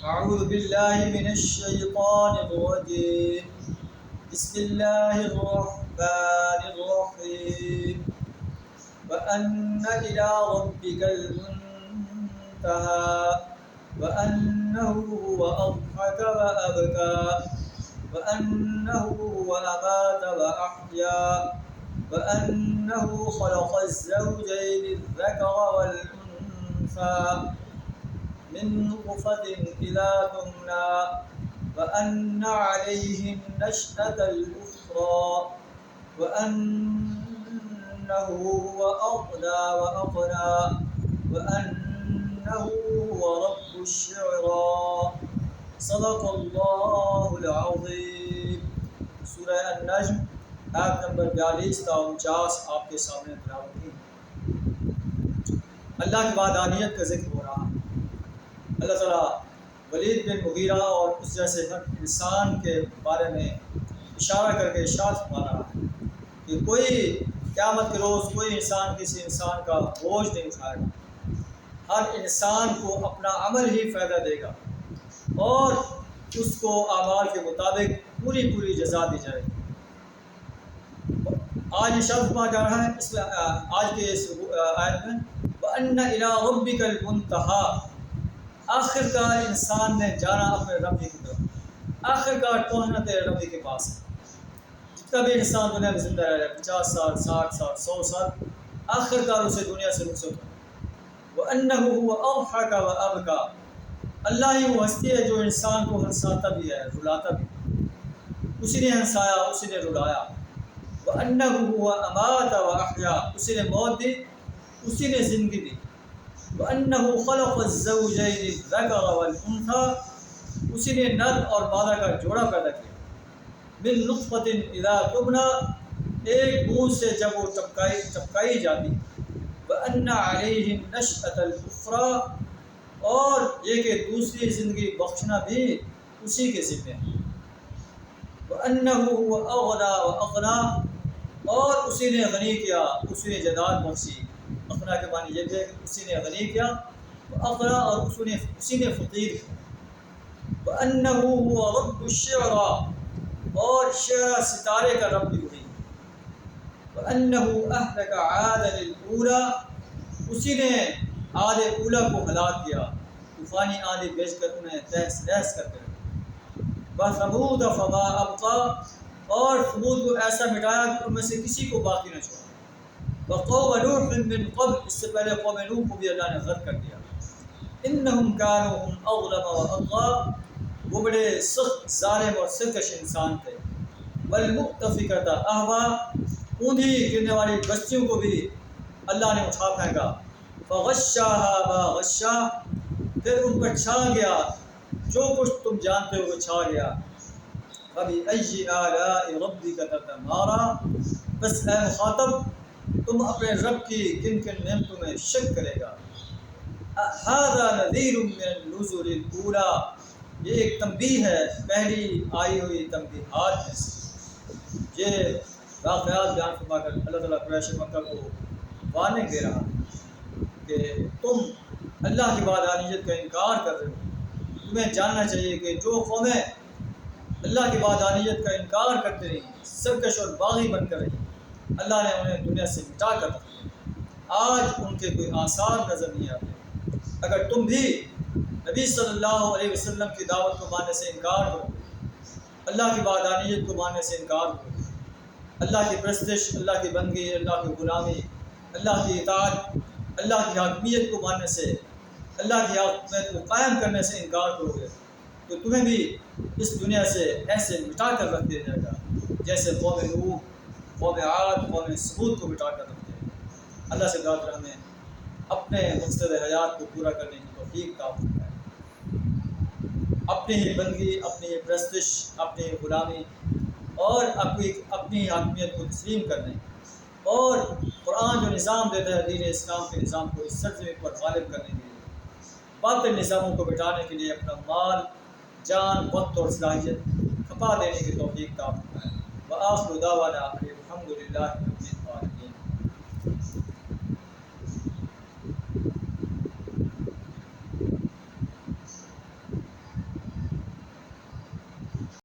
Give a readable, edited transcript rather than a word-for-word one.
أعوذ بالله من الشيطان الرجيم. بسم الله الرحمن الرحيم. وأن إلى ربك المنتهى وأنه هو أضحك وأبكى وأنه هو أمات وأحيا وأنه خلق الزوجين الذكر والأنثى من نطفة إذا تمنى وأن عليه النشأة الأخرى وأنه هو أغنى وأقنى وأنه هو رب الشعرى. صدق اللہ العظیم. سورہ النجم آیت نمبر 42 تا 49 آپ کے سامنے تلاوت کی. اللہ کی وحدانیت کا ذکر ہو رہا ہے. اللہ تعالیٰ ولید بن مغیرہ اور اس جیسے ہر انسان کے بارے میں اشارہ کر کے ارشاد فرما رہا ہے کہ کوئی قیامت کے روز کوئی انسان کسی انسان کا بوجھ نہیں اٹھائے گا. ہر انسان کو اپنا عمل ہی فائدہ دے گا اور اس کو اعمال کے مطابق پوری جزا دی جائے گی. آج یہ شرط پا جا رہا ہے اس میں آج کے اس آیت میں وَأَنَّ إِلَىٰ رَبِّكَ الْمُنْتَهَىٰ. آخر کار انسان نے جانا اپنے رب کی طرف. آخر کار پہنچنا تیرے رب کے پاس ہے. جتنا بھی انسان دنیا میں زندہ رہ رہا ہے 50 سال 60 سال 100 سال آخر کار اسے دنیا سے رخصت ہونا. وَأَنَّهُ هُوَ أَضْحَكَ وَأَبْكَى. اللہ ہی وہ ہستی ہے جو انسان کو ہنساتا بھی ہے رلاتا بھی. اسی نے ہنسایا اسی نے رلایا. وَأَنَّهُ هُوَ أَمَاتَ وَأَحْيَا. اسی نے موت دی اسی نے زندگی دی. وَأَنَّهُ خَلَقَ الزَّوْجَيْنِ الذَّكَرَ وَالْأُنثَىٰ. اسی نے نر اور مادہ کا جوڑا پیدا کیا. مِن نُطْفَةٍ إِذَا تُمْنَىٰ. ایک بوند سے جب وہ ٹپکائی جاتی. وَأَنَّ عَلَيْهِ النَّشْأَةَ الْأُخْرَىٰ. اور یہ کہ دوسری زندگی بخشنا بھی اسی کے ذمہ ہے. وَأَنَّهُ هُوَ أَغْنَىٰ وَأَقْنَىٰ. اور اسی نے غنی کیا اسی نے جائیداد بخشی. اقنا کے معنی یہ ہے کہ اسی نے غنی کیا اقنا اور اسی نے فقیر کیا. وَأَنَّهُ هُوَ رَبُّ الشِّعْرَى. اور شعرا ستارے کا رب بھی وہی. وَأَنَّهُ أَهْلَكَ عَادًا الْأُولَىٰ. اسی نے عاد اولا کو ہلاک کیا طوفانی آندھی بھیج کر انہیں تہس نہس کر کے رکھا. وَثَمُودَ فَمَا أَبْقَىٰ. اور ثمود کو ایسا مٹایا کہ ان میں سے کسی کو باقی نہ چھوڑا. وَقَوْمَ نُوحٍ مِّن قَبْلُ. اس سے پہلے قوم نوح کو بھی اللہ نے غرق کر دیا. إِنَّهُمْ كَانُوا هُمْ أَظْلَمَ وَأَطْغَىٰ. وہ بڑے سخت ظالم اور سرکش انسان تھے. وَالْمُؤْتَفِكَةَ أَهْوَىٰ. اوندھی گرنے والی بستیوں کو بھی اللہ نے اٹھا پھینکا. فَغَشَّاهَا مَا غَشَّىٰ. پھر ان پر چھا گیا جو کچھ تم جانتے ہو وہ چھا گیا. فَبِأَيِّ آلَاءِ رَبِّكَ تَتَمَارَىٰ. بس اے مخاطب تم اپنے رب کی کن نعمتوں میں شک کرے گا. هَذَا نَذِيرٌ مِّنَ النُّذُرِ الْأُولَىٰ. یہ ایک تنبیہ ہے پہلی آئی ہوئی تنبیہات میں سے. یہ واقعات بیان فرما کر اللہ تعالیٰ قریش مکہ کو وارننگ دے رہا کہ تم اللہ کی وحدانیت کا انکار کر رہے ہو. تمہیں جاننا چاہیے کہ جو قومیں اللہ کی وحدانیت کا انکار کرتے رہی سرکش اور باغی بن کر رہی اللہ نے انہیں دنیا سے مٹا کر دیا. آج ان کے کوئی آثار نظر نہیں آتے. اگر تم بھی نبی صلی اللہ علیہ وسلم کی دعوت کو ماننے سے انکار کرو اللہ کی وحدانیت کو ماننے سے انکار کرو اللہ کی پرستش اللہ کی بندگی اللہ کی غلامی اللہ کی اطاعت اللہ کی حاکمیت کو ماننے سے اللہ کی حاکمیت کو قائم کرنے سے انکار کرو گے تو تمہیں بھی اس دنیا سے ایسے مٹا کر رکھ دیا جائے گا جیسے قوم نوح قوم عاد قوم ثمود کو مٹا کر رکھ دیا. اللہ سے دعا کریں ہمیں اپنے مقصد حیات کو پورا کرنے کی توفیق عطا فرمائے. اپنی ہی بندگی اپنی ہی پرستش اپنی ہی غلامی اور اپنی حاکمیت کو تسلیم کرنے اور قرآن جو نظام دیتا ہے دین اسلام کے نظام کو اس سرزمین پر غالب کرنے کے لیے باطل نظاموں کو مٹانے کے لیے اپنا مال جان وقت اور صلاحیت کھپا دینے کی توفیق عطا فرمائے. وآخر دعوانا الحمد للہ.